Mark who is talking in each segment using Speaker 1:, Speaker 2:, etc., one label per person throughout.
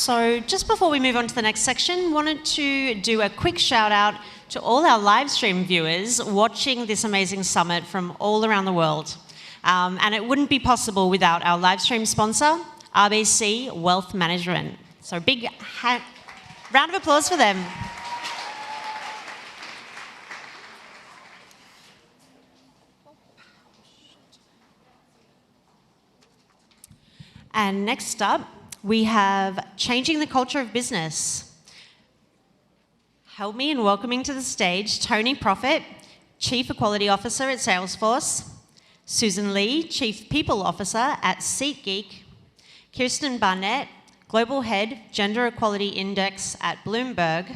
Speaker 1: So just before we move on to the next section, wanted to do a quick shout out to all our live stream viewers watching this amazing summit from all around the world. And it wouldn't be possible without our live stream sponsor, RBC Wealth Management. So big round of applause for them. And next up, we have Changing the Culture of Business. Help me in welcoming to the stage Tony Profit, Chief Equality Officer at Salesforce, Susan Lee, Chief People Officer at SeatGeek, Kirsten Barnett, Global Head, Gender Equality Index at Bloomberg,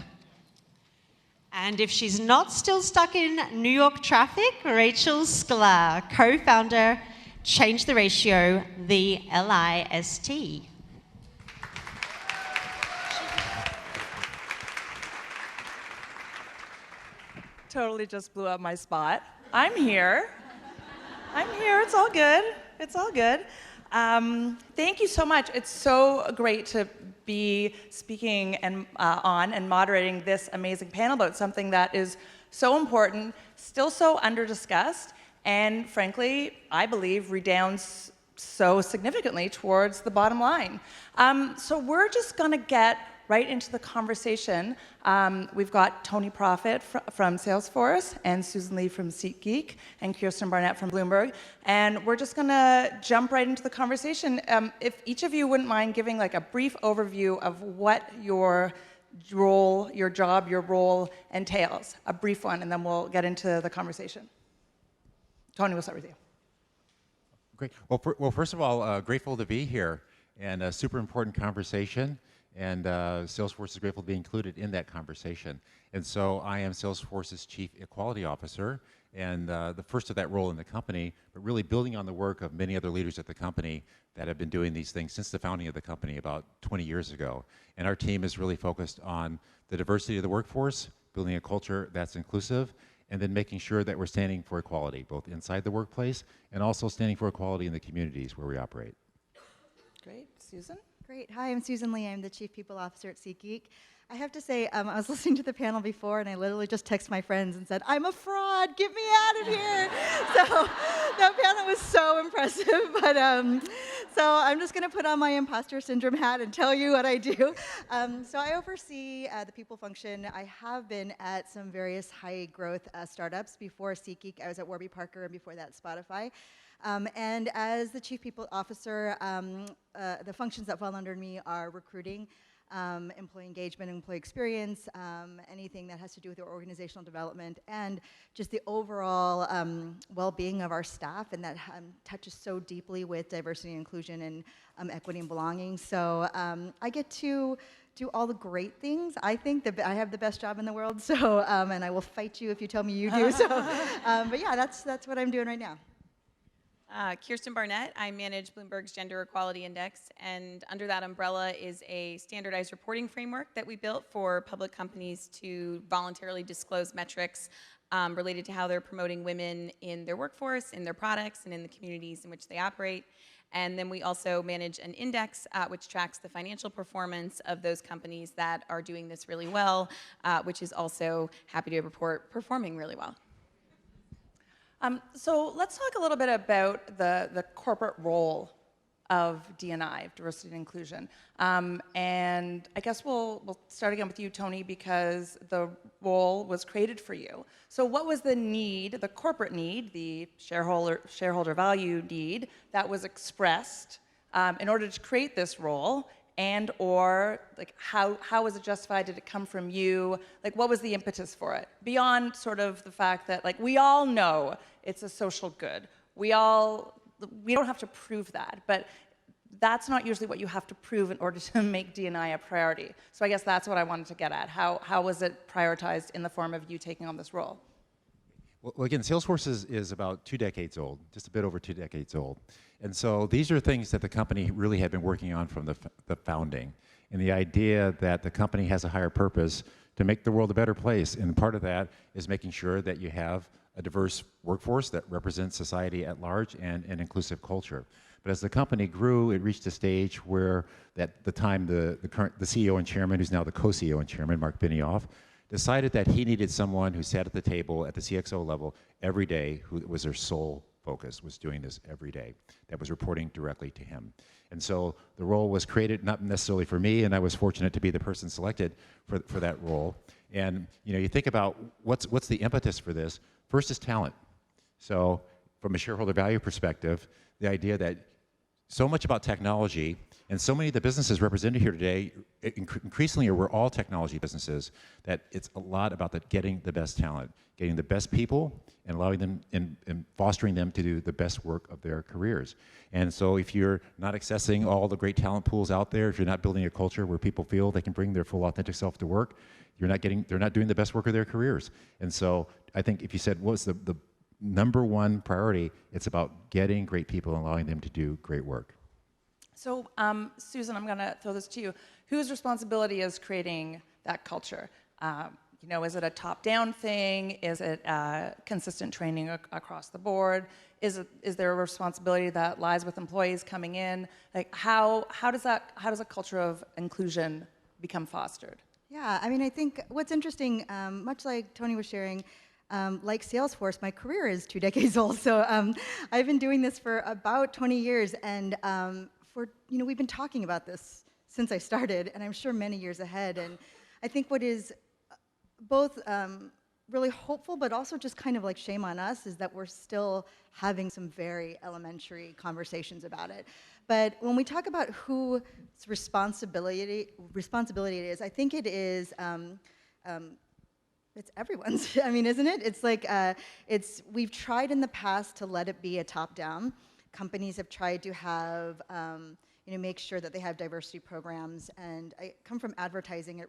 Speaker 1: and if she's not still stuck in New York traffic, Rachel Sklar, co-founder, Change the Ratio, the LIST.
Speaker 2: Totally just blew up my spot. I'm here. It's all good. It's all good. Thank you so much. It's so great to be speaking and on and moderating this amazing panel about something that is so important, still so under-discussed, and frankly, I believe redounds so significantly towards the bottom line. So we're just gonna get right into the conversation. We've got Tony Profit from Salesforce, and Susan Lee from SeatGeek, and Kirsten Barnett from Bloomberg. And we're just gonna jump right into the conversation. If each of you wouldn't mind giving like a brief overview of what your role, your job, your role entails, a brief one, and then we'll get into the conversation. Tony, we'll start with you.
Speaker 3: Great. Well, first of all, grateful to be here, and a super important conversation, and Salesforce is grateful to be included in that conversation. And so I am Salesforce's Chief Equality Officer, and the first of that role in the company, but really building on the work of many other leaders at the company that have been doing these things since the founding of the company about 20 years ago. And our team is really focused on the diversity of the workforce, building a culture that's inclusive, and then making sure that we're standing for equality, both inside the workplace and also standing for equality in the communities where we operate.
Speaker 2: Great. Susan?
Speaker 4: Great. Hi, I'm Susan Lee. I'm the Chief People Officer at SeatGeek. I have to say, I was listening to the panel before, and I literally just texted my friends and said, I'm a fraud, get me out of here. So that panel was so impressive. But so I'm just going to put on my imposter syndrome hat and tell you what I do. So I oversee the people function. I have been at some various high-growth startups. Before SeatGeek, I was at Warby Parker, and before that, Spotify. And as the Chief People Officer, the functions that fall under me are recruiting, employee engagement, employee experience, anything that has to do with their organizational development, and just the overall well-being of our staff, and that touches so deeply with diversity and inclusion and equity and belonging. So I get to do all the great things. I think that I have the best job in the world, so and I will fight you if you tell me you do. So, but yeah, that's what I'm doing right now.
Speaker 5: Kirsten Barnett. I manage Bloomberg's Gender Equality Index, and under that umbrella is a standardized reporting framework that we built for public companies to voluntarily disclose metrics related to how they're promoting women in their workforce, in their products, and in the communities in which they operate. And then we also manage an index which tracks the financial performance of those companies that are doing this really well, which is also, happy to report, performing really well.
Speaker 2: So let's talk a little bit about the corporate role of D&I, diversity and inclusion. And I guess we'll start again with you, Tony, because the role was created for you. So what was the need, the corporate need, the shareholder value need that was expressed in order to create this role? And or like how was it justified? Did it come from you? Like what was the impetus for it? Beyond sort of the fact that like we all know it's a social good. We don't have to prove that, but that's not usually what you have to prove in order to make D&I a priority. So I guess that's what I wanted to get at. How was it prioritized in the form of you taking on this role?
Speaker 3: Well, again, Salesforce is about 2 decades old, just a bit over 2 decades old. And so these are things that the company really had been working on from the founding. And the idea that the company has a higher purpose to make the world a better place. And part of that is making sure that you have a diverse workforce that represents society at large and an inclusive culture. But as the company grew, it reached a stage where, at the time, the CEO and chairman, who's now the co-CEO and chairman, Mark Benioff, decided that he needed someone who sat at the table at the CXO level every day, who was their sole focus, was doing this every day, that was reporting directly to him. And so the role was created not necessarily for me, and I was fortunate to be the person selected for that role. And you think about what's the impetus for this. First is talent. So from a shareholder value perspective, the idea that so much about technology, and so many of the businesses represented here today, increasingly we're all technology businesses, that it's a lot about getting the best talent, getting the best people, and allowing them and fostering them to do the best work of their careers. And so if you're not accessing all the great talent pools out there, if you're not building a culture where people feel they can bring their full authentic self to work, they're not doing the best work of their careers. And so I think if you said what's the number one priority, it's about getting great people and allowing them to do great work.
Speaker 2: So, Susan, I'm going to throw this to you. Whose responsibility is creating that culture? Is it a top-down thing? Is it consistent training across the board? Is there a responsibility that lies with employees coming in? Like, how does a culture of inclusion become fostered?
Speaker 4: Yeah, I mean, I think what's interesting, much like Tony was sharing, like Salesforce, my career is 2 decades old, so I've been doing this for about 20 years, and we've been talking about this since I started, and I'm sure many years ahead. And I think what is both really hopeful, but also just kind of like shame on us, is that we're still having some very elementary conversations about it. But when we talk about whose responsibility it is, I think it is. It's everyone's. I mean, isn't it? It's like we've tried in the past to let it be a top-down. Companies have tried to have make sure that they have diversity programs. And I come from advertising.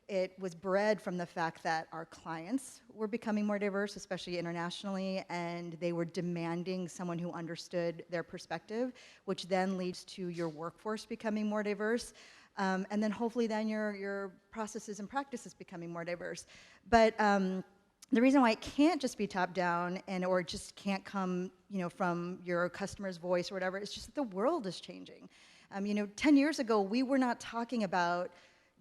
Speaker 4: It was bred from the fact that our clients were becoming more diverse, especially internationally, and they were demanding someone who understood their perspective, which then leads to your workforce becoming more diverse. And then hopefully then your processes and practices becoming more diverse. But the reason why it can't just be top down or it just can't come from your customer's voice or whatever, it's just that the world is changing. 10 years ago, we were not talking about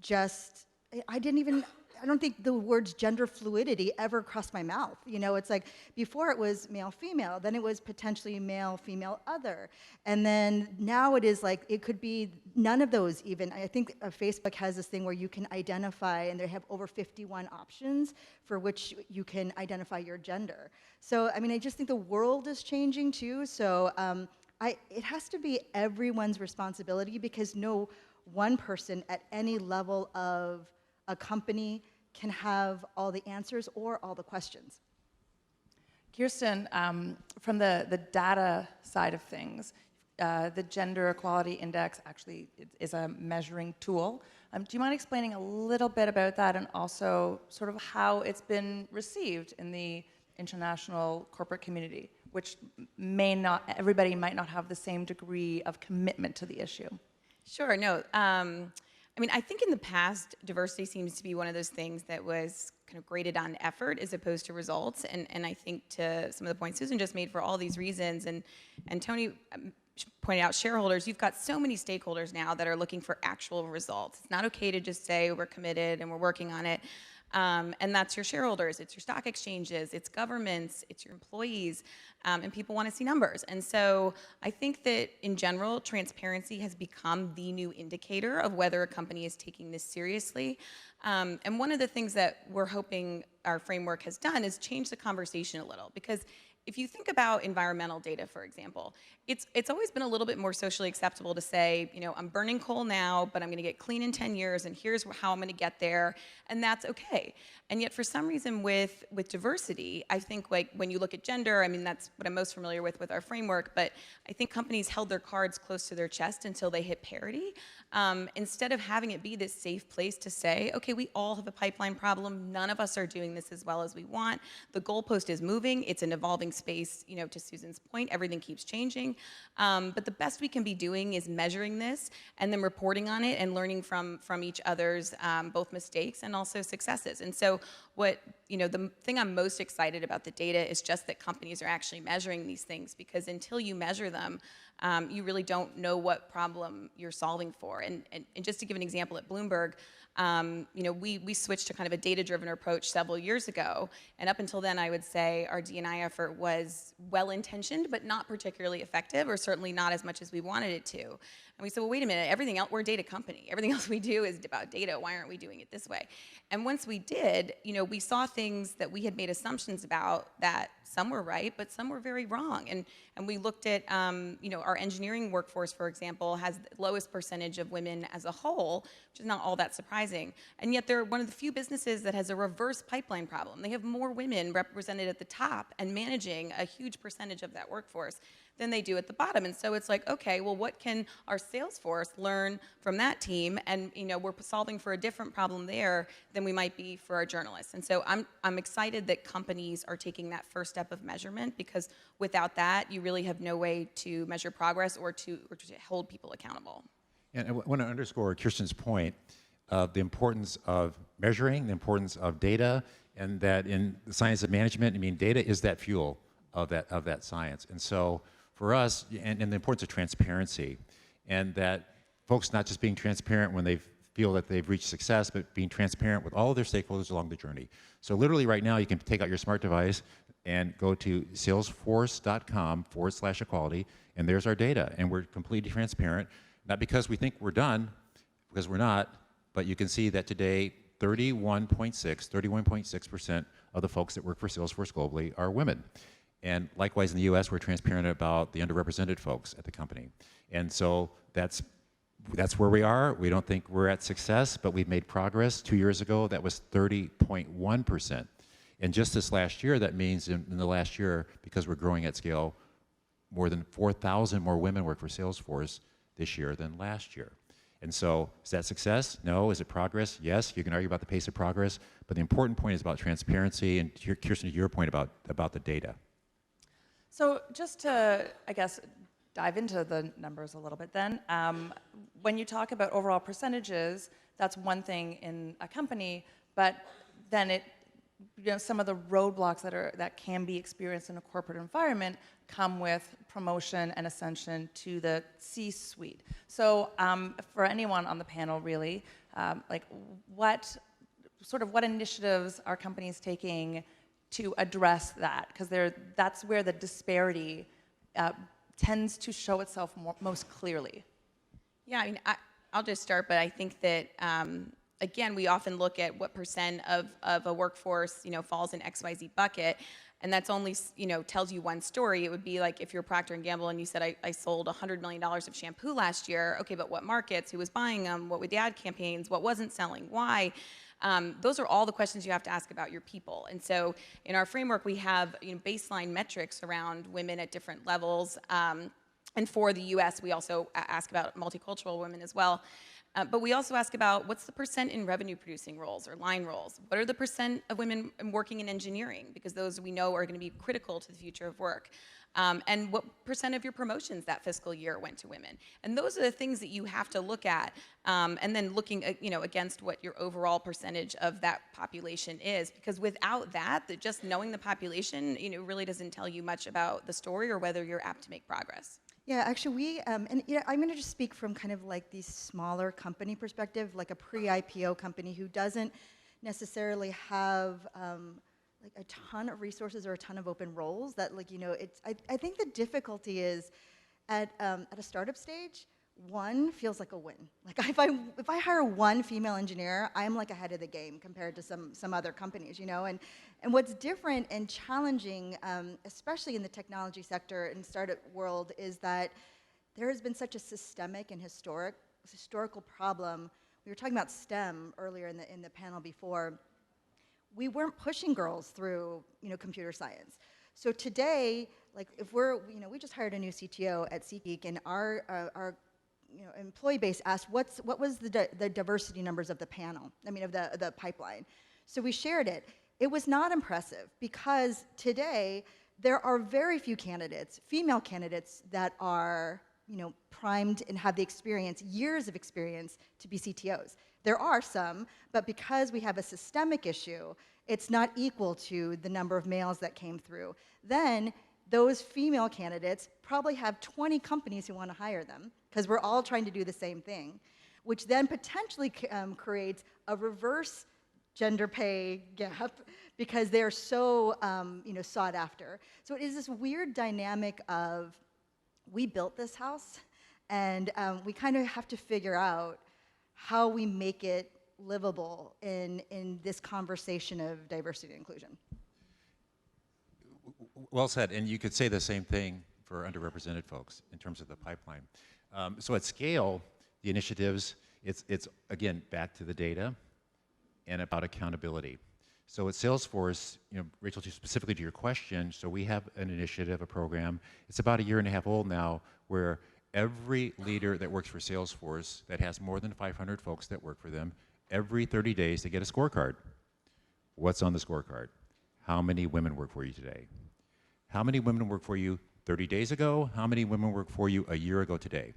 Speaker 4: just, I don't think the words gender fluidity ever crossed my mouth. It's like before it was male, female, then it was potentially male, female, other. And then now it is like, it could be none of those even. I think Facebook has this thing where you can identify, and they have over 51 options for which you can identify your gender. So, I just think the world is changing too. So it has to be everyone's responsibility, because no one person at any level of a company can have all the answers or all the questions.
Speaker 2: Kirsten, from the data side of things, the Gender Equality Index actually is a measuring tool. Do you mind explaining a little bit about that, and also sort of how it's been received in the international corporate community, which everybody might not have the same degree of commitment to the issue?
Speaker 5: Sure, no. I think in the past, diversity seems to be one of those things that was kind of graded on effort as opposed to results. And I think to some of the points Susan just made, for all these reasons, and Tony pointed out shareholders, you've got so many stakeholders now that are looking for actual results. It's not okay to just say we're committed and we're working on it. And that's your shareholders, it's your stock exchanges, it's governments, it's your employees, and people want to see numbers. And so I think that in general, transparency has become the new indicator of whether a company is taking this seriously. And one of the things that we're hoping our framework has done is change the conversation a little, because if you think about environmental data, for example, it's always been a little bit more socially acceptable to say, I'm burning coal now, but I'm going to get clean in 10 years, and here's how I'm going to get there, and that's okay. And yet, for some reason, with diversity, I think like when you look at gender, that's what I'm most familiar with our framework, but I think companies held their cards close to their chest until they hit parity, instead of having it be this safe place to say, okay, we all have a pipeline problem, none of us are doing this as well as we want, the goalpost is moving, it's an evolving space, to Susan's point, everything keeps changing. But the best we can be doing is measuring this and then reporting on it and learning from each other's both mistakes and also successes. And so the thing I'm most excited about the data is just that companies are actually measuring these things, because until you measure them, you really don't know what problem you're solving for. And just to give an example, at Bloomberg, we switched to kind of a data-driven approach several years ago, and up until then, I would say our D&I effort was well-intentioned, but not particularly effective, or certainly not as much as we wanted it to. And we said, well, wait a minute, everything else, we're a data company. Everything else we do is about data. Why aren't we doing it this way? And once we did, we saw things that we had made assumptions about that some were right, but some were very wrong. And we looked at, our engineering workforce, for example, has the lowest percentage of women as a whole, which is not all that surprising. And yet they're one of the few businesses that has a reverse pipeline problem. They have more women represented at the top and managing a huge percentage of that workforce than they do at the bottom. And so it's like, okay, well, what can our sales force learn from that team? And we're solving for a different problem there than we might be for our journalists. And so I'm excited that companies are taking that first step of measurement, because without that, you really have no way to measure progress or to hold people accountable.
Speaker 3: And I want to underscore Kirsten's point of the importance of measuring, the importance of data, and that in the science of management, data is that fuel of that science. And so for us, and the importance of transparency, and that folks not just being transparent when they feel that they've reached success, but being transparent with all of their stakeholders along the journey. So literally right now, you can take out your smart device and go to salesforce.com/equality, and there's our data, and we're completely transparent, not because we think we're done, because we're not, but you can see that today, 31.6% of the folks that work for Salesforce globally are women. And likewise in the US, we're transparent about the underrepresented folks at the company. And so that's where we are. We don't think we're at success, but we've made progress. 2 years ago, that was 30.1%. And just this last year, that means in the last year, because we're growing at scale, more than 4,000 more women work for Salesforce this year than last year. And so, is that success? No. Is it progress? Yes. You can argue about the pace of progress, but the important point is about transparency, and Kirsten, to your point about the data.
Speaker 2: So just to, I guess, dive into the numbers a little bit then, when you talk about overall percentages, that's one thing in a company, but then some of the roadblocks that can be experienced in a corporate environment come with promotion and ascension to the C-suite. So for anyone on the panel, really, what initiatives are companies taking to address that? Because that's where the disparity tends to show itself most clearly.
Speaker 5: Yeah, I'll just start, but I think that again, we often look at what percent of a workforce falls in XYZ bucket, and that's only tells you one story. It would be like if you're Procter & Gamble and you said, I sold $100 million of shampoo last year. Okay, but what markets? Who was buying them? What were the ad campaigns? What wasn't selling? Why? Those are all the questions you have to ask about your people. And so in our framework, we have baseline metrics around women at different levels. And for the US, we also ask about multicultural women as well. But we also ask about what's the percent in revenue producing roles or line roles? What are the percent of women working in engineering? Because those we know are going to be critical to the future of work. And what percent of your promotions that fiscal year went to women? And those are the things that you have to look at, and then looking against what your overall percentage of that population is. Because without that just knowing the population, really doesn't tell you much about the story or whether you're apt to make progress.
Speaker 4: Yeah, actually, I'm going to just speak from kind of like the smaller company perspective, like a pre-IPO company who doesn't necessarily have like a ton of resources or a ton of open roles. That I think the difficulty is at a startup stage, one feels like a win. Like if I hire one female engineer, I'm like ahead of the game compared to some other companies, And what's different and challenging, especially in the technology sector and startup world, is that there has been such a systemic and historical problem. We were talking about STEM earlier in the panel before. We weren't pushing girls through computer science. So today, like if we just hired a new CTO at SeatGeek, and our employee base asked what was the diversity numbers of the panel, of the pipeline. So we shared it. It was not impressive because today there are very few candidates, female candidates, that are primed and have the experience, years of experience, to be CTOs. There are some, but because we have a systemic issue, it's not equal to the number of males that came through. Then those female candidates probably have 20 companies who want to hire them because we're all trying to do the same thing, which then potentially creates a reverse gender pay gap because they're so sought after. So it is this weird dynamic of we built this house, and we kind of have to figure out how we make it livable in this conversation of diversity and inclusion.
Speaker 3: Well said, and you could say the same thing for underrepresented folks in terms of the pipeline. So at scale, the initiatives, it's again, back to the data and about accountability. So at Salesforce, Rachel, specifically to your question, so we have an initiative, a program, it's about 1.5 years old now, where every leader that works for Salesforce that has more than 500 folks that work for them, every 30 days they get a scorecard. What's on the scorecard? How many women work for you today? How many women work for you 30 days ago? How many women work for you a year ago today?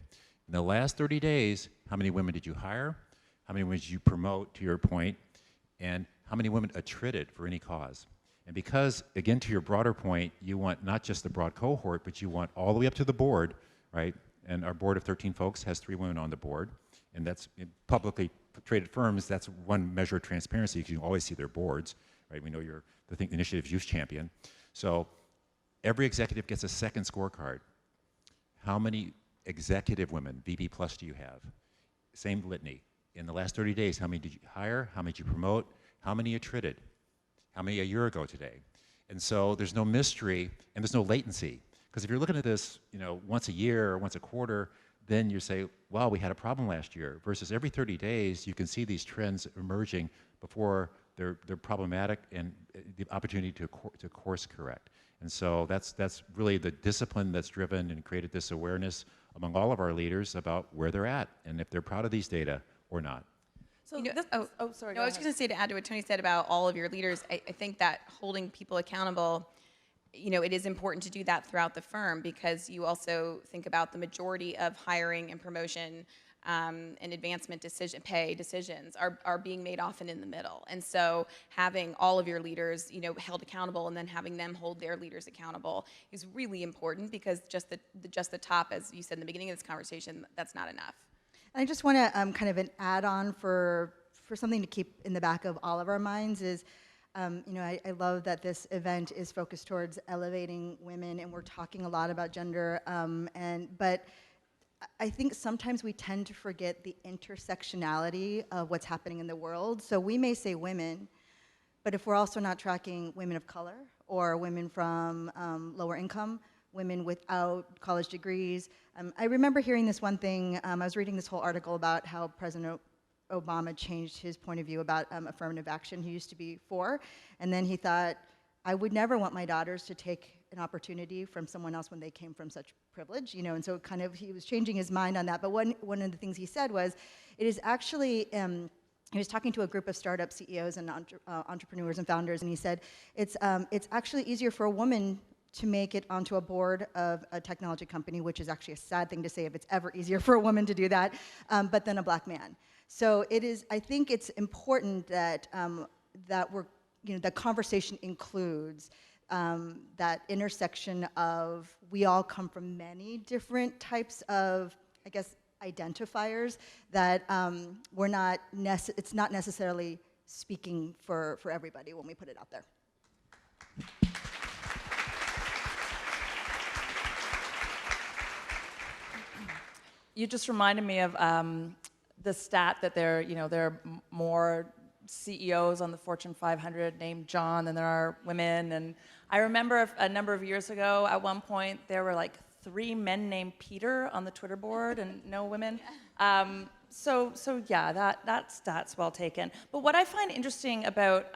Speaker 3: In the last 30 days, how many women did you hire? How many women did you promote, to your point? And how many women attrited for any cause? And because, again, to your broader point, you want not just the broad cohort, but you want all the way up to the board, right? And our board of 13 folks has 3 women on the board. And that's in publicly traded firms, that's one measure of transparency because you can always see their boards, right? We know you're the Think Initiative's youth champion. So every executive gets a second scorecard. How many executive women, VP plus, do you have? Same litany. In the last 30 days, how many did you hire? How many did you promote? How many attrited? How many a year ago today? And so there's no mystery and there's no latency. Because if you're looking at this, once a year or once a quarter, then you say, wow, we had a problem last year. Versus every 30 days, you can see these trends emerging before they're problematic and the opportunity to course correct. And so that's really the discipline that's driven and created this awareness among all of our leaders about where they're at and if they're proud of these data or not.
Speaker 2: So sorry.
Speaker 5: No, I was just going to say, to add to what Tony said about all of your leaders, I think that holding people accountable, it is important to do that throughout the firm because you also think about the majority of hiring and promotion and advancement pay decisions are being made often in the middle. And so having all of your leaders, held accountable and then having them hold their leaders accountable is really important because just the top, as you said in the beginning of this conversation, that's not enough.
Speaker 4: I just want to kind of an add-on for something to keep in the back of all of our minds is, I love that this event is focused towards elevating women, and we're talking a lot about gender, but I think sometimes we tend to forget the intersectionality of what's happening in the world. So we may say women, but if we're also not tracking women of color or women from lower income, women without college degrees. I remember hearing this one thing, I was reading this whole article about how President Obama changed his point of view about affirmative action. He used to be for, and then he thought, I would never want my daughters to take an opportunity from someone else when they came from such privilege, and so kind of he was changing his mind on that. But one of the things he said was, it is actually, he was talking to a group of startup CEOs and entrepreneurs and founders, and he said, it's actually easier for a woman to make it onto a board of a technology company, which is actually a sad thing to say if it's ever easier for a woman to do that, but then a black man. So I think it's important that the conversation includes that intersection of we all come from many different types of, I guess, identifiers that it's not necessarily speaking for everybody when we put it out there.
Speaker 2: You just reminded me of the stat that there are more CEOs on the Fortune 500 named John than there are women. And I remember a number of years ago, at one point, there were like 3 men named Peter on the Twitter board and no women. So yeah, that stat's well taken. But what I find interesting about,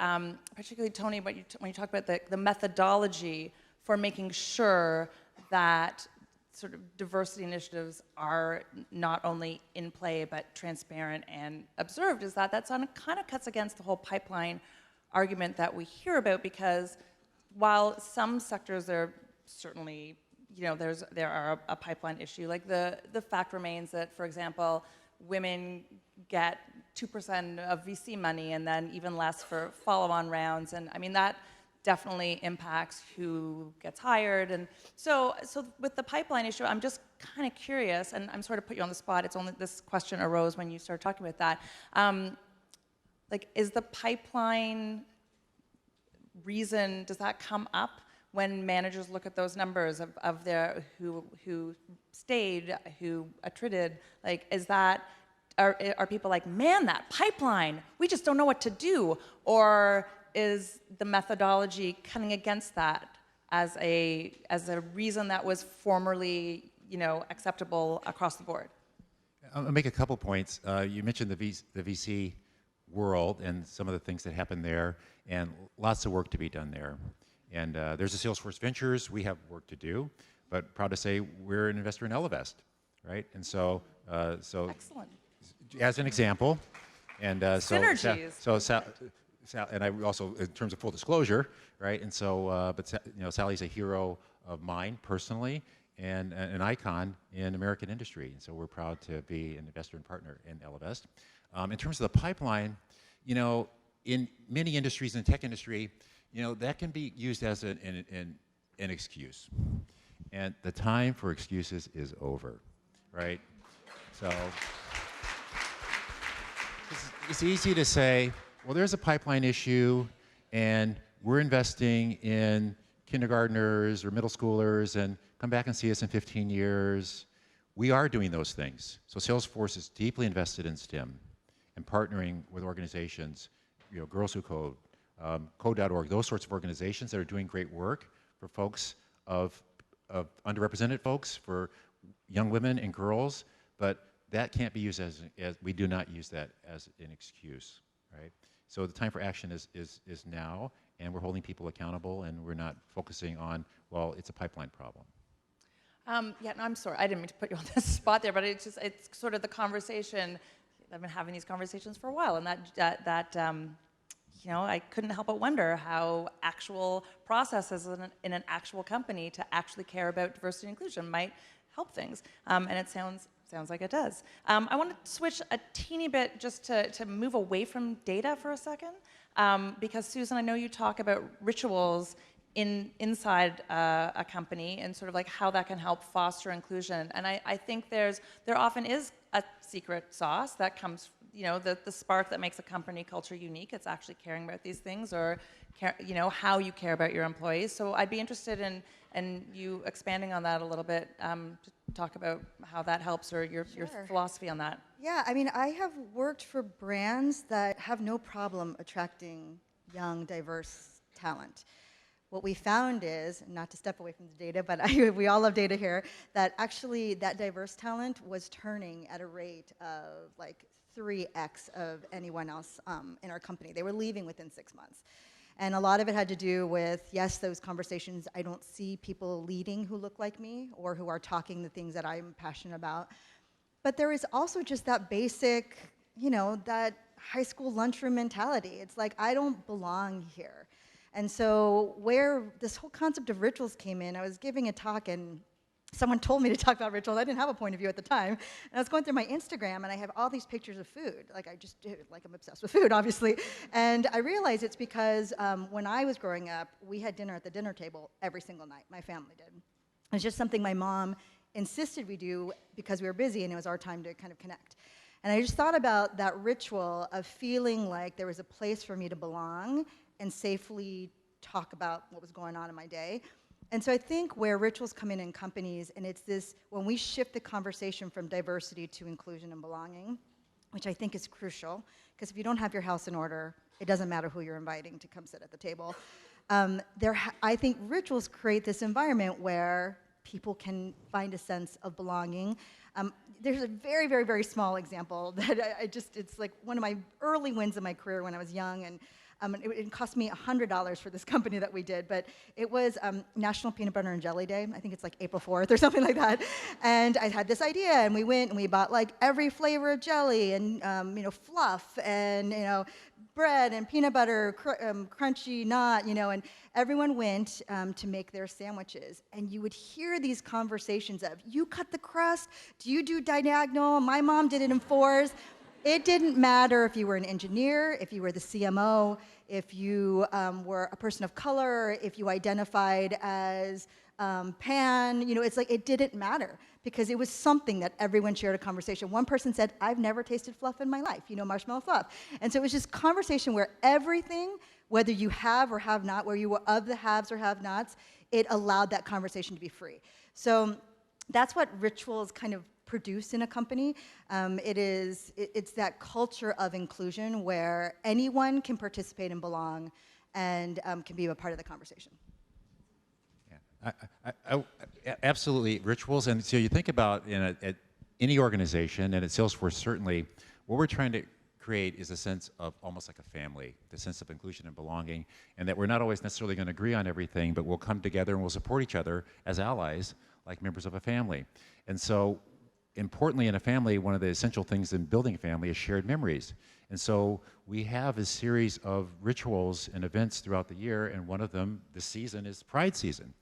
Speaker 2: particularly Tony, when you talk about the methodology for making sure that sort of diversity initiatives are not only in play but transparent and observed, is that kind of cuts against the whole pipeline argument that we hear about, because while some sectors are certainly, there are a pipeline issue, like the fact remains that, for example, women get 2% of VC money and then even less for follow-on rounds, and I mean that definitely impacts who gets hired. And so with the pipeline issue, I'm just kind of curious, and I'm sort of put you on the spot. It's only this question arose when you started talking about that. Like, is the pipeline reason, does that come up when managers look at those numbers of their who stayed, who attrited? Like, is that, are people like, man, that pipeline, we just don't know what to do? Or is the methodology cutting against that as a reason that was formerly, you know, acceptable across the board?
Speaker 3: I'll make a couple points. You mentioned the VC world and some of the things that happen there, and lots of work to be done there. And there's a Salesforce Ventures. We have work to do, but proud to say we're an investor in Elevest, right? And so,
Speaker 2: Excellent.
Speaker 3: As an example, and
Speaker 2: Synergies.
Speaker 3: And I also, in terms of full disclosure, right? And so, you know, Sally's a hero of mine personally, and an icon in American industry. And so we're proud to be an investor and partner in Elevest. In terms of the pipeline, you know, in many industries, in the tech industry, you know, that can be used as an excuse. And the time for excuses is over, right? So it's easy to say, well, there's a pipeline issue, and we're investing in kindergartners or middle schoolers, and come back and see us in 15 years. We are doing those things. So Salesforce is deeply invested in STEM and partnering with organizations, you know, Girls Who Code, Code.org, those sorts of organizations that are doing great work for folks of underrepresented folks, for young women and girls, but that can't be used as we do not use that as an excuse, right? So the time for action is now, and we're holding people accountable, and we're not focusing on, well, it's a pipeline problem.
Speaker 2: Yeah, no, I'm sorry, I didn't mean to put you on this spot there, but it's sort of the conversation. I've been having these conversations for a while, and you know, I couldn't help but wonder how actual processes in an actual company to actually care about diversity and inclusion might help things, and it sounds like it does. I want to switch a teeny bit just to move away from data for a second, because Susan, I know you talk about rituals inside a company and sort of like how that can help foster inclusion. And I think there often is a secret sauce that comes, you know, the spark that makes a company culture unique. It's actually caring about these things, or you know, how you care about your employees. So I'd be interested in you expanding on that a little bit, to talk about how that helps, or your philosophy on that.
Speaker 4: Yeah, I mean, I have worked for brands that have no problem attracting young, diverse talent. What we found is, not to step away from the data, but we all love data here, that actually that diverse talent was turning at a rate of like 3x of anyone else in our company. They were leaving within 6 months. And a lot of it had to do with, yes, those conversations, I don't see people leading who look like me or who are talking the things that I'm passionate about. But there is also just that basic, you know, that high school lunchroom mentality. It's like, I don't belong here. And so where this whole concept of rituals came in, I was giving a talk and someone told me to talk about rituals. I didn't have a point of view at the time. And I was going through my Instagram and I have all these pictures of food. Like I'm obsessed with food, obviously. And I realized it's because when I was growing up, we had dinner at the dinner table every single night. My family did. It was just something my mom insisted we do because we were busy and it was our time to kind of connect. And I just thought about that ritual of feeling like there was a place for me to belong and safely talk about what was going on in my day. And so I think where rituals come in companies, and it's this, when we shift the conversation from diversity to inclusion and belonging, which I think is crucial, because if you don't have your house in order, it doesn't matter who you're inviting to come sit at the table. I think rituals create this environment where people can find a sense of belonging. There's a very, very, very small example that it's like one of my early wins in my career when I was young, and it cost me $100 for this company that we did, but it was National Peanut Butter and Jelly Day. I think it's like April 4th or something like that. And I had this idea, and we went and we bought like every flavor of jelly and you know, fluff and, you know, bread and peanut butter, crunchy, not, you know, and everyone went to make their sandwiches. And you would hear these conversations of, you cut the crust, do you do diagonal? My mom did it in fours. It didn't matter if you were an engineer, if you were the CMO, if you were a person of color, if you identified as pan, it's like it didn't matter because it was something that everyone shared a conversation. One person said, I've never tasted fluff in my life, marshmallow fluff. And so it was just conversation where everything, whether you have or have not, where you were of the haves or have-nots, it allowed that conversation to be free. So that's what rituals kind of produce in a company. It's that culture of inclusion where anyone can participate and belong and can be a part of the conversation.
Speaker 3: Absolutely, rituals. And so you think about at any organization, and at Salesforce certainly, what we're trying to create is a sense of almost like a family, the sense of inclusion and belonging, and that we're not always necessarily going to agree on everything, but we'll come together and we'll support each other as allies, like members of a family. And so, importantly, in a family, one of the essential things in building a family is shared memories. And so we have a series of rituals and events throughout the year, and one of them this season is Pride Season.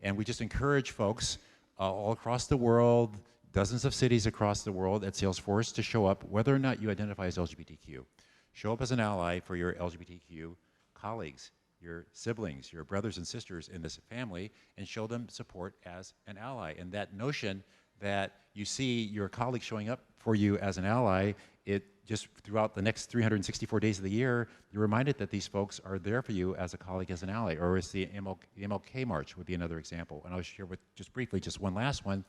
Speaker 3: And we just encourage folks all across the world, dozens of cities across the world at Salesforce to show up, whether or not you identify as LGBTQ. Show up as an ally for your LGBTQ colleagues, your siblings, your brothers and sisters in this family, and show them support as an ally. And that notion that you see your colleagues showing up for you as an ally, it just throughout the next 364 days of the year, you're reminded that these folks are there for you as a colleague, as an ally, or as the MLK March would be another example. And I'll share with just briefly just one last one.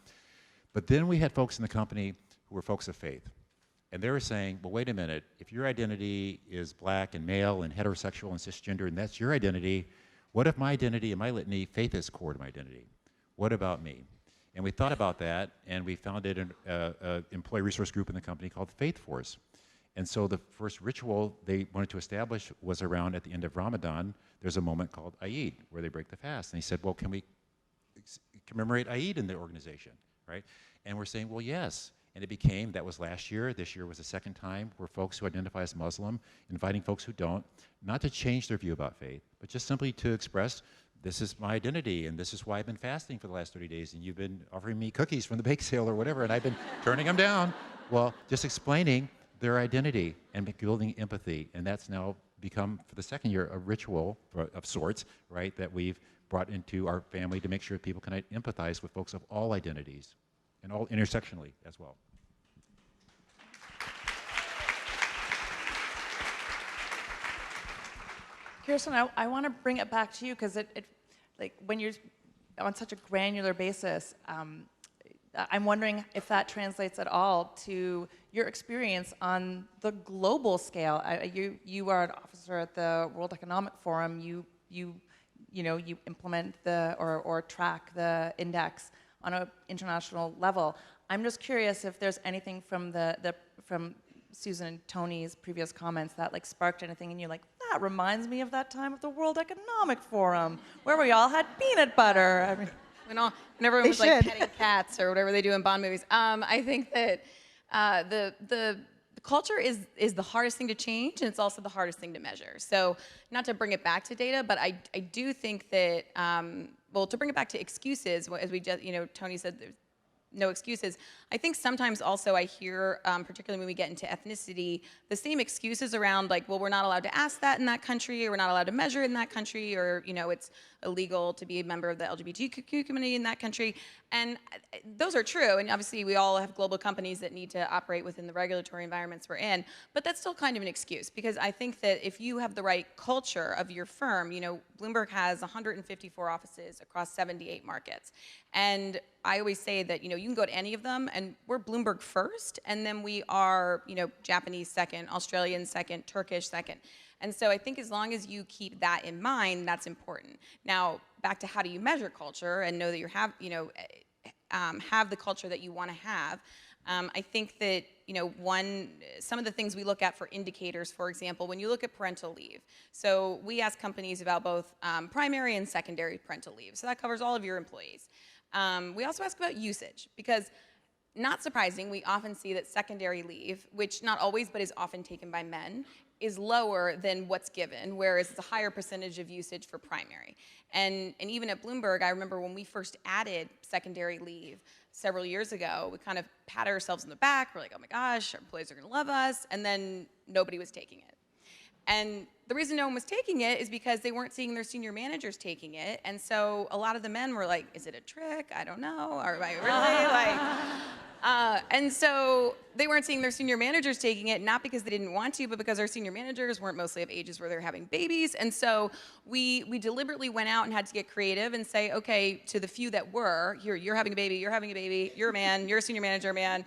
Speaker 3: But then we had folks in the company who were folks of faith. And they were saying, well, wait a minute, if your identity is black and male and heterosexual and cisgender, and that's your identity, what if my identity and my litany, faith is core to my identity? What about me? And we thought about that, and we founded an employee resource group in the company called Faith Force. And so the first ritual they wanted to establish was around, at the end of Ramadan, there's a moment called Eid, where they break the fast. And he said, well, can we commemorate Eid in the organization, right? And we're saying, well, yes. And it became, that was last year. This year was the second time where folks who identify as Muslim, inviting folks who don't, not to change their view about faith, but just simply to express, this is my identity, and this is why I've been fasting for the last 30 days, and you've been offering me cookies from the bake sale or whatever, and I've been turning them down. Well, just explaining their identity and building empathy, and that's now become, for the second year, a ritual of sorts, right, that we've brought into our family to make sure people can empathize with folks of all identities, and all intersectionally as well.
Speaker 2: Kirsten, I want to bring it back to you because like when you're on such a granular basis, I'm wondering if that translates at all to your experience on the global scale. You are an officer at the World Economic Forum. You implement or track the index on an international level. I'm just curious if there's anything from from Susan and Tony's previous comments that like sparked anything in you, like that reminds me of that time at the World Economic Forum where we all had peanut butter. I mean,
Speaker 5: when everyone was like petting cats or whatever they do in Bond movies. I think that the culture is the hardest thing to change, and it's also the hardest thing to measure. So not to bring it back to data, but I do think that, well, to bring it back to excuses, as we just, Tony said, there's no excuses. I think sometimes also I hear, particularly when we get into ethnicity, the same excuses around like, well, we're not allowed to ask that in that country, or we're not allowed to measure it in that country, or it's illegal to be a member of the LGBTQ community in that country. And those are true, and obviously we all have global companies that need to operate within the regulatory environments we're in, but that's still kind of an excuse, because I think that if you have the right culture of your firm, Bloomberg has 154 offices across 78 markets. And I always say that, you can go to any of them, and we're Bloomberg first, and then we are, Japanese second, Australian second, Turkish second. And so I think as long as you keep that in mind, that's important. Now, back to how do you measure culture and know that you have the culture that you want to have. I think that, some of the things we look at for indicators, for example, when you look at parental leave. So we ask companies about both primary and secondary parental leave. So that covers all of your employees. We also ask about usage, because not surprising, we often see that secondary leave, which not always, but is often taken by men, is lower than what's given, whereas it's a higher percentage of usage for primary. And even at Bloomberg, I remember when we first added secondary leave, several years ago, we kind of pat ourselves on the back. We're like, oh my gosh, our employees are going to love us. And then nobody was taking it. And the reason no one was taking it is because they weren't seeing their senior managers taking it. And so a lot of the men were like, is it a trick? I don't know. Or am I really and so they weren't seeing their senior managers taking it, not because they didn't want to, but because our senior managers weren't mostly of ages where they're having babies. And so we deliberately went out and had to get creative and say, okay, to the few that were, here, you're having a baby, you're a man, you're a senior manager, man.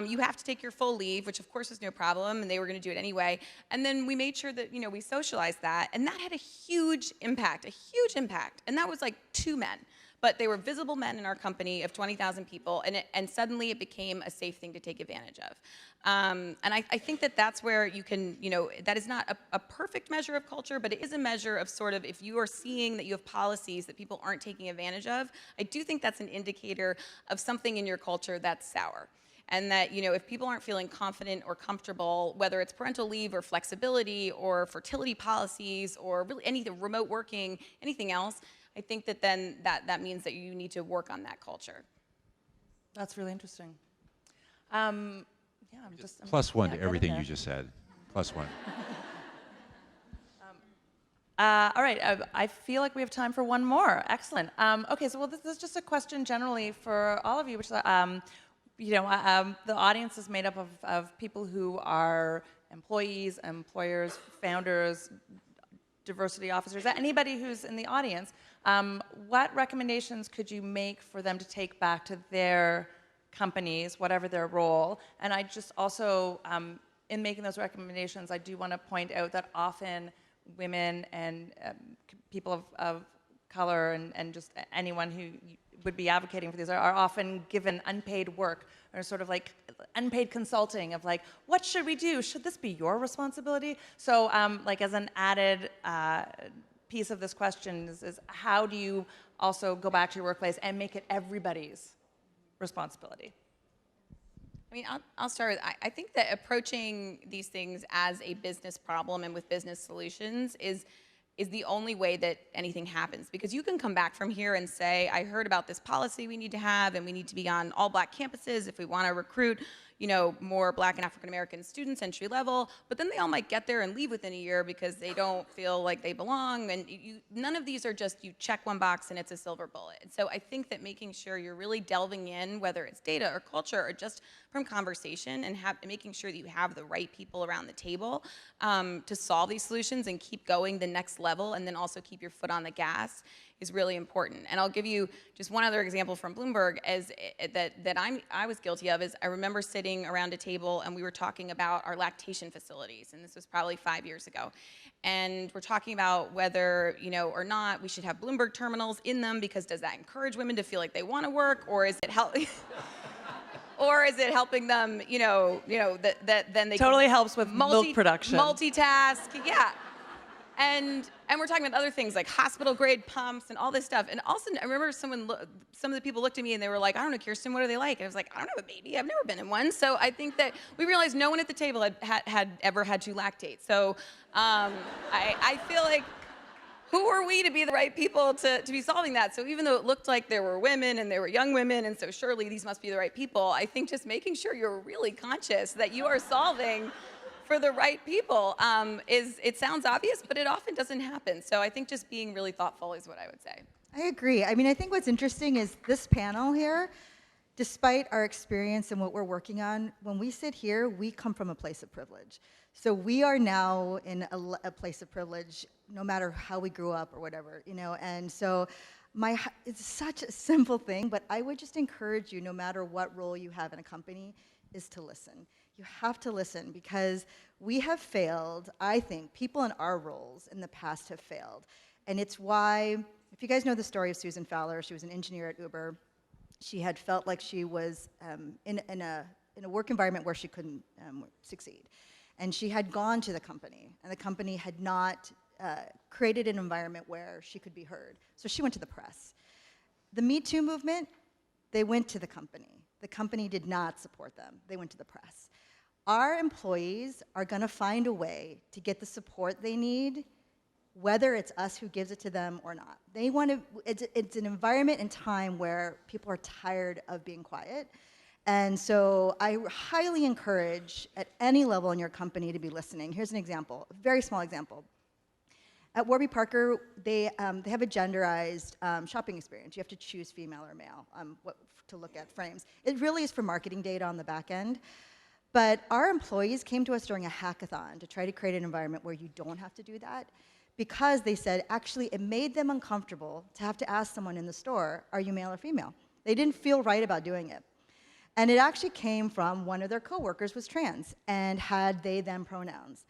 Speaker 5: You have to take your full leave, which of course was no problem, and they were going to do it anyway. And then we made sure that, we socialized that, and that had a huge impact. And that was like 2 men. But they were visible men in our company of 20,000 people, and suddenly it became a safe thing to take advantage of. And I think that that's where you can, that is not a perfect measure of culture, but it is a measure of sort of, if you are seeing that you have policies that people aren't taking advantage of, I do think that's an indicator of something in your culture that's sour. And that, if people aren't feeling confident or comfortable, whether it's parental leave or flexibility or fertility policies or really anything, remote working, anything else, I think that then that means that you need to work on that culture.
Speaker 2: That's really interesting. I'm
Speaker 3: +1 to
Speaker 2: get
Speaker 3: everything
Speaker 2: in there.
Speaker 3: you just said. +1.
Speaker 2: All right, I feel like we have time for one more. Excellent. Okay, so this is just a question generally for all of you, which is, the audience is made up of people who are employees, employers, founders, diversity officers, anybody who's in the audience. What recommendations could you make for them to take back to their companies, whatever their role? And I just also, in making those recommendations, I do want to point out that often women and people of color and just anyone who would be advocating for these are often given unpaid work or sort of like unpaid consulting of like, what should we do? Should this be your responsibility? So like as an added piece of this question is how do you also go back to your workplace and make it everybody's responsibility?
Speaker 5: I mean, I'll start with, I think that approaching these things as a business problem and with business solutions is the only way that anything happens. Because you can come back from here and say, I heard about this policy we need to have, and we need to be on all Black campuses if we want to recruit, more Black and African American students entry level. But then they all might get there and leave within a year because they don't feel like they belong. And none of these are just you check one box and it's a silver bullet. And so I think that making sure you're really delving in, whether it's data or culture or just from conversation, and making sure that you have the right people around the table to solve these solutions and keep going the next level, and then also keep your foot on the gas is really important. And I'll give you just one other example from Bloomberg that I was guilty of. Is I remember sitting around a table and we were talking about our lactation facilities, and this was probably 5 years ago. And we're talking about whether, or not we should have Bloomberg terminals in them, because does that encourage women to feel like they want to work, or is it or is it helping them, that then they
Speaker 2: Totally helps with milk production.
Speaker 5: Multitask, yeah. And we're talking about other things like hospital grade pumps and all this stuff. And also, I remember some of the people looked at me and they were like, I don't know, Kirsten, what are they like? And I was like, I don't have a baby. I've never been in one. So I think that we realized no one at the table had ever had to lactate. So I feel like, who are we to be the right people to be solving that? So even though it looked like there were women and there were young women, and so surely these must be the right people, I think just making sure you're really conscious that you are solving for the right people it sounds obvious, but it often doesn't happen. So I think just being really thoughtful is what I would say.
Speaker 4: I agree. I mean, I think what's interesting is this panel here, despite our experience and what we're working on, when we sit here, we come from a place of privilege. So we are now in a place of privilege, no matter how we grew up or whatever, and so it's such a simple thing, but I would just encourage you, no matter what role you have in a company, is to listen. You have to listen, because we have failed. I think people in our roles in the past have failed. And it's why, if you guys know the story of Susan Fowler, she was an engineer at Uber. She had felt like she was in a work environment where she couldn't succeed. And she had gone to the company, and the company had not created an environment where she could be heard. So she went to the press. The Me Too movement, they went to the company. The company did not support them. They went to the press. Our employees are going to find a way to get the support they need whether it's us who gives it to them or not. They want to, it's an environment and time where people are tired of being quiet. And so I highly encourage at any level in your company to be listening. Here's an example, a very small example. At Warby Parker, they have a genderized shopping experience. You have to choose female or male what to look at frames. It really is for marketing data on the back end. But our employees came to us during a hackathon to try to create an environment where you don't have to do that, because they said, actually, it made them uncomfortable to have to ask someone in the store, are you male or female? They didn't feel right about doing it. And it actually came from one of their coworkers was trans and had they, them pronouns.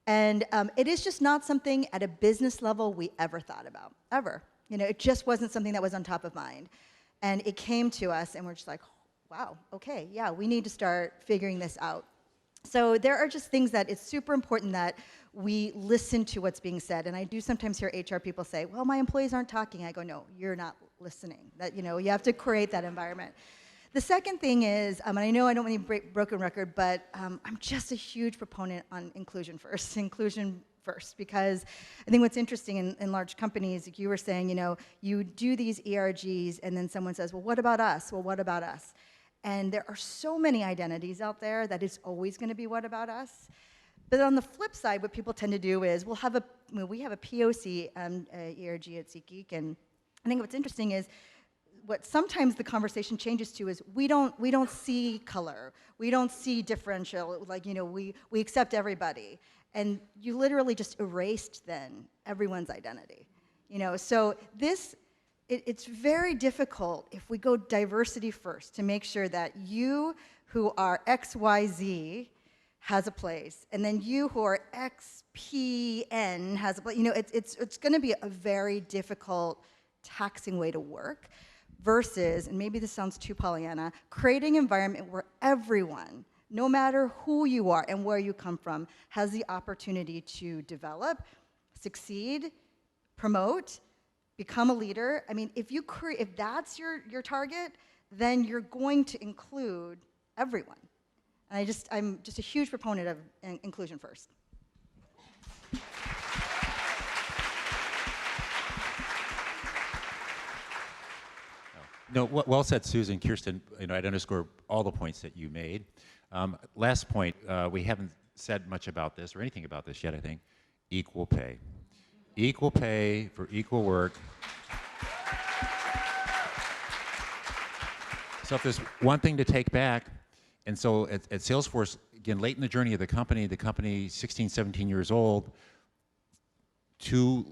Speaker 4: And it is just not something at a business level we ever thought about, ever. You know, it just wasn't something that was on top of mind. And it came to us, and we're just like, wow, okay, yeah, we need to start figuring this out. So there are just things that it's super important that we listen to what's being said. And I do sometimes hear HR people say, well, my employees aren't talking. I go, no, you're not listening. That, you know, you have to create that environment. The second thing is, and I know I don't want to break broken record, but I'm just a huge proponent on inclusion first, because I think what's interesting in large companies, like you were saying, you know, you do these ERGs and then someone says, well, what about us? Well, what about us? And there are so many identities out there that it's always going to be what about us. But on the flip side, what people tend to do is we have a POC ERG at SeatGeek, and I think what's interesting is what sometimes the conversation changes to is we don't see color, we don't see differential, like, you know, we accept everybody, and you literally just erased then everyone's identity, you know. So this. It's very difficult if we go diversity first to make sure that you who are XYZ has a place, and then you who are XPN has a place. You know, it's going to be a very difficult, taxing way to work versus, and maybe this sounds too Pollyanna, creating an environment where everyone, no matter who you are and where you come from, has the opportunity to develop, succeed, promote, become a leader. I mean, if that's your target, then you're going to include everyone. And I'm just a huge proponent of inclusion first.
Speaker 3: No, well said, Susan. Kirsten, you know, I'd underscore all the points that you made. Last point, we haven't said much about this or anything about this yet, I think, equal pay. Equal pay for equal work. So if there's one thing to take back, and so at Salesforce, again, late in the journey of the company 16, 17 years old, two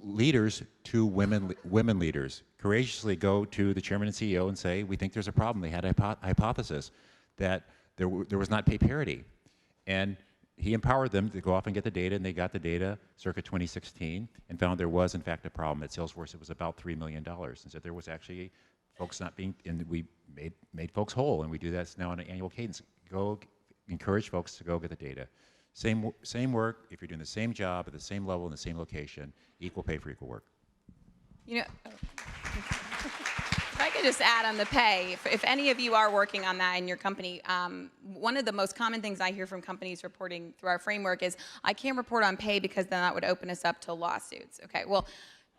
Speaker 3: women leaders courageously go to the chairman and CEO and say, we think there's a problem. They had a hypothesis that there was not pay parity. And he empowered them to go off and get the data, and they got the data circa 2016 and found there was, in fact, a problem. At Salesforce, it was about $3 million. And so there was actually folks not being, and we made folks whole, and we do that now on an annual cadence. Go encourage folks to go get the data. Same work, if you're doing the same job at the same level in the same location, equal pay for equal work.
Speaker 5: You know, if I could just add on the pay, if any of you are working on that in your company, one of the most common things I hear from companies reporting through our framework is, I can't report on pay because then that would open us up to lawsuits. Okay, well,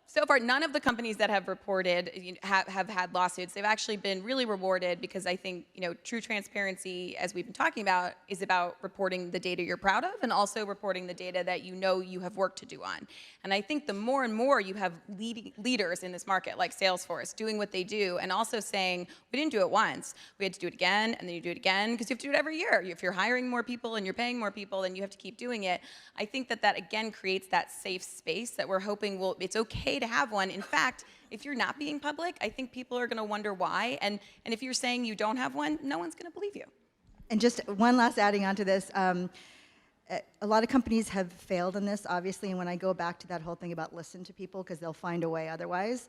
Speaker 5: so far, none of the companies that have reported have had lawsuits. They've actually been really rewarded, because I think, you know, true transparency, as we've been talking about, is about reporting the data you're proud of and also reporting the data that you know you have work to do on. And I think the more and more you have leaders in this market, like Salesforce, doing what they do and also saying, we didn't do it once, we had to do it again, and then you do it again, because you have to do it every year. If you're hiring more people and you're paying more people, then you have to keep doing it. I think that again creates that safe space that we're hoping it's okay to have one. In fact, if you're not being public, I think people are going to wonder why. And if you're saying you don't have one, no one's going to believe you.
Speaker 4: And just one last adding on to this, a lot of companies have failed in this, obviously, and when I go back to that whole thing about listen to people because they'll find a way otherwise,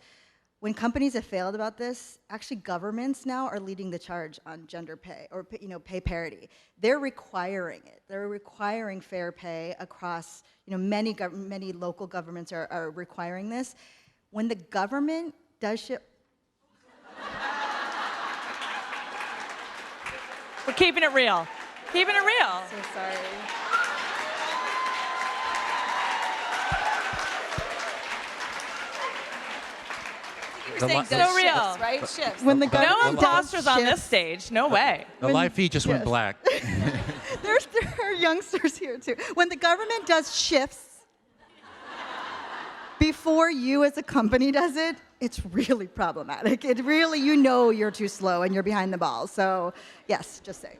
Speaker 4: when companies have failed about this, actually governments now are leading the charge on gender pay, or, you know, pay parity. They're requiring it. They're requiring fair pay across, you know, many local governments are requiring this. When the government does shit.
Speaker 2: We're keeping it real. Keeping it real.
Speaker 4: So sorry.
Speaker 5: You're saying
Speaker 3: the-
Speaker 5: those
Speaker 2: So real.
Speaker 5: shifts, right? Shifts.
Speaker 4: When the
Speaker 3: The-
Speaker 2: No
Speaker 4: government does
Speaker 2: imposters on this
Speaker 4: shifts-
Speaker 2: stage. No way.
Speaker 3: The live feed just went
Speaker 4: yes.
Speaker 3: black.
Speaker 4: there are youngsters here too. When the government does shifts before you as a company does it, it's really problematic. It really, you know you're too slow and you're behind the ball. So yes, just saying.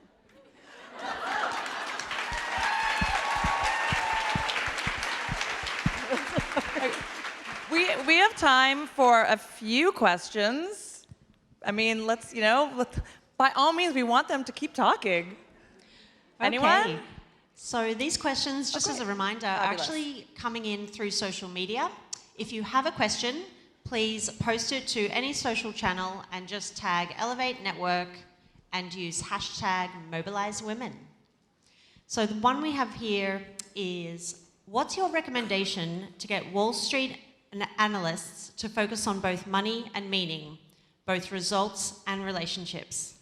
Speaker 2: We have time for a few questions. I mean, by all means, we want them to keep talking. Anyone?
Speaker 1: Okay. So these questions, just as a reminder, are
Speaker 2: Fabulous.
Speaker 1: actually coming in through social media. If you have a question, please post it to any social channel and just tag Elevate Network and use hashtag Mobilize Women. So the one we have here is, what's your recommendation to get Wall Street analysts to focus on both money and meaning, both results and relationships?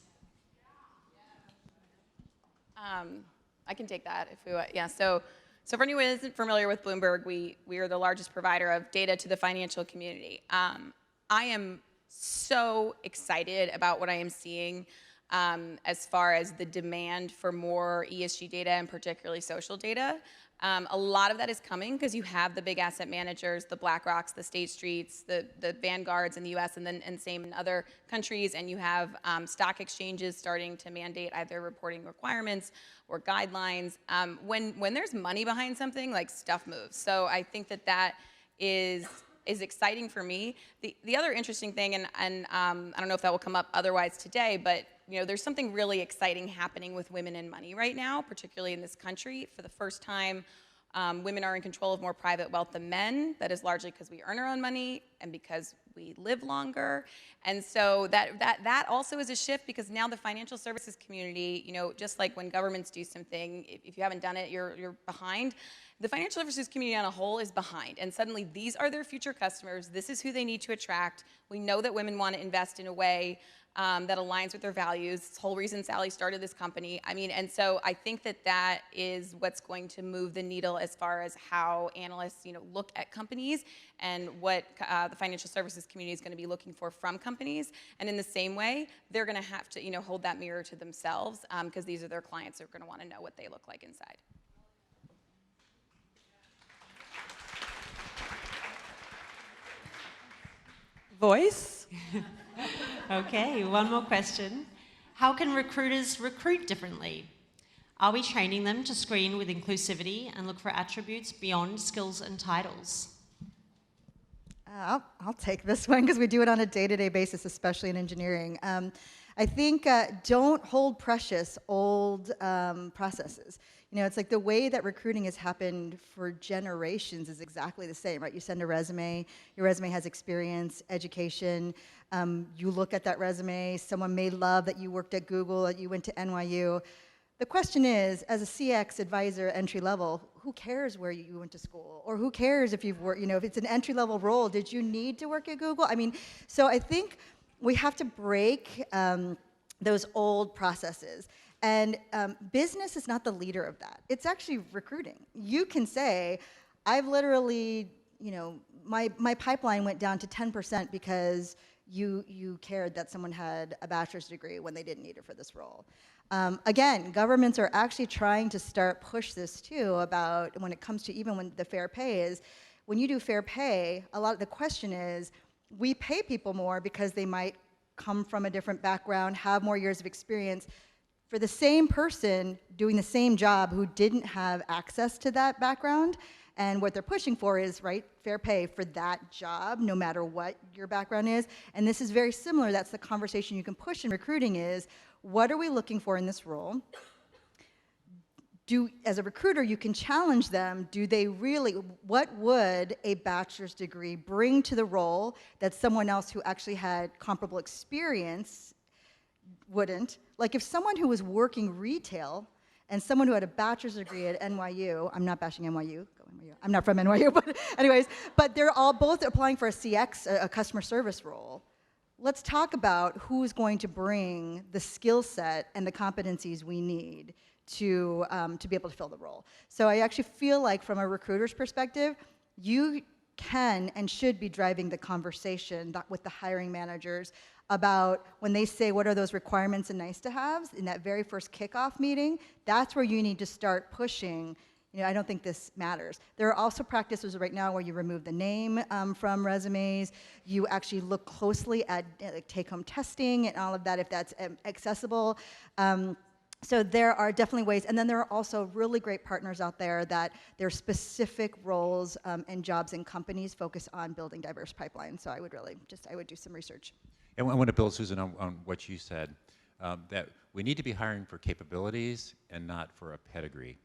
Speaker 5: I can take that if we want. Yeah. So for anyone who isn't familiar with Bloomberg, we are the largest provider of data to the financial community. I am so excited about what I am seeing as far as the demand for more ESG data and particularly social data. A lot of that is coming because you have the big asset managers, the BlackRocks, the State Streets, the Vanguards in the U.S. and same in other countries, and you have stock exchanges starting to mandate either reporting requirements or guidelines. When there's money behind something, like, stuff moves. So I think that is exciting for me. The other interesting thing, and I don't know if that will come up otherwise today, but there's something really exciting happening with women and money right now, particularly in this country. For the first time, women are in control of more private wealth than men. That is largely because we earn our own money and because we live longer. And so that also is a shift, because now the financial services community, just like when governments do something, if you haven't done it, you're behind. The financial services community on a whole is behind, and suddenly these are their future customers. This is who they need to attract. We know that women want to invest in a way that aligns with their values. It's the whole reason Sally started this company. And so I think that is what's going to move the needle as far as how analysts, look at companies and what the financial services community is going to be looking for from companies. And in the same way, they're going to have to, hold that mirror to themselves, because these are their clients who are going to want to know what they look like inside.
Speaker 2: Voice?
Speaker 1: Okay, one more question. How can recruiters recruit differently? Are we training them to screen with inclusivity and look for attributes beyond skills and titles?
Speaker 4: I'll take this one because we do it on a day-to-day basis, especially in engineering. I think don't hold precious old processes. It's like the way that recruiting has happened for generations is exactly the same, right? You send a resume, your resume has experience, education, you look at that resume, someone may love that you worked at Google, that you went to NYU. The question is, as a CX advisor entry level, who cares where you went to school? Or who cares if you've worked, if it's an entry level role, did you need to work at Google? So I think we have to break those old processes. And business is not the leader of that. It's actually recruiting. You can say, I've literally, my pipeline went down to 10% because you cared that someone had a bachelor's degree when they didn't need it for this role. Again, governments are actually trying to push this too about when it comes to even when the fair pay is, when you do fair pay, a lot of the question is, we pay people more because they might come from a different background, have more years of experience, for the same person doing the same job who didn't have access to that background. And what they're pushing for is, right, fair pay for that job, no matter what your background is. And this is very similar. That's the conversation you can push in recruiting is, what are we looking for in this role? As a recruiter, you can challenge them. What would a bachelor's degree bring to the role that someone else who actually had comparable experience wouldn't? Like if someone who was working retail and someone who had a bachelor's degree at NYU, I'm not bashing NYU, go NYU, I'm not from NYU, but anyways, but they're all both applying for a CX, a customer service role. Let's talk about who's going to bring the skill set and the competencies we need to be able to fill the role. So I actually feel like from a recruiter's perspective, you can and should be driving the conversation with the hiring managers about when they say what are those requirements and nice to haves in that very first kickoff meeting. That's where you need to start pushing. I don't think this matters. There are also practices right now where you remove the name from resumes. You actually look closely at like take-home testing and all of that if that's accessible. So there are definitely ways, and then there are also really great partners out there that their specific roles and jobs in companies focus on building diverse pipelines. So I would do some research.
Speaker 3: And I want to build, Susan, on what you said, that we need to be hiring for capabilities and not for a pedigree.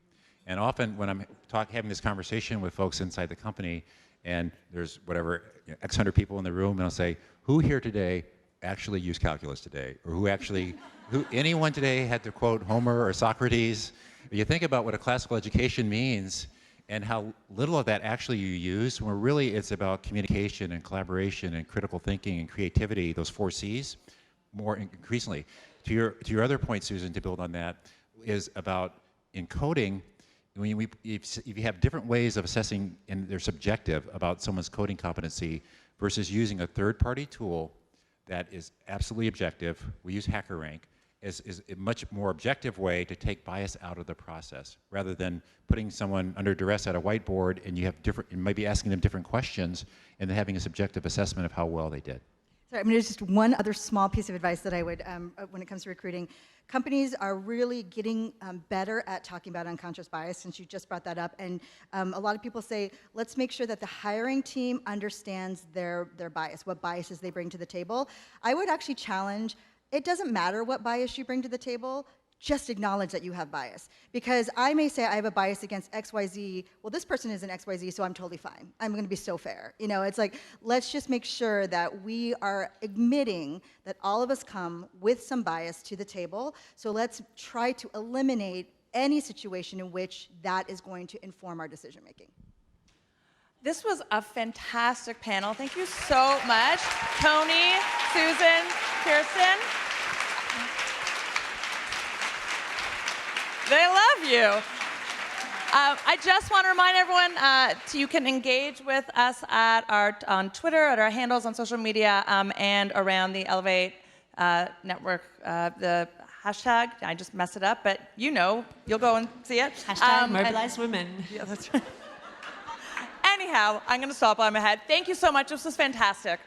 Speaker 3: And often when I'm having this conversation with folks inside the company, and there's whatever, X hundred people in the room, and I'll say, who here today actually used calculus today? Or anyone today had to quote Homer or Socrates? You think about what a classical education means and how little of that actually you use, where really it's about communication and collaboration and critical thinking and creativity, those 4 C's, more increasingly. To your other point, Susan, to build on that, is about encoding. If you have different ways of assessing, and they're subjective, about someone's coding competency versus using a third-party tool that is absolutely objective, we use HackerRank, is a much more objective way to take bias out of the process, rather than putting someone under duress at a whiteboard and you might be asking them different questions and then having a subjective assessment of how well they did.
Speaker 4: Sorry, there's just one other small piece of advice that I would, when it comes to recruiting. Companies are really getting better at talking about unconscious bias, since you just brought that up. And a lot of people say, let's make sure that the hiring team understands their bias, what biases they bring to the table. I would actually challenge, it doesn't matter what bias you bring to the table, just acknowledge that you have bias. Because I may say I have a bias against XYZ, well, this person is an XYZ, so I'm totally fine. I'm gonna be so fair. It's like, let's just make sure that we are admitting that all of us come with some bias to the table, so let's try to eliminate any situation in which that is going to inform our decision making.
Speaker 2: This was a fantastic panel. Thank you so much, Tony, Susan, Kirsten. They love you. I just want to remind everyone, you can engage with us on Twitter, at our handles on social media, and around the Elevate network. The hashtag, I just messed it up, but you'll go and see it.
Speaker 1: Hashtag Mobilize Women.
Speaker 2: Yeah, that's right. Anyhow, I'm going to stop while I'm ahead. Thank you so much. This was fantastic.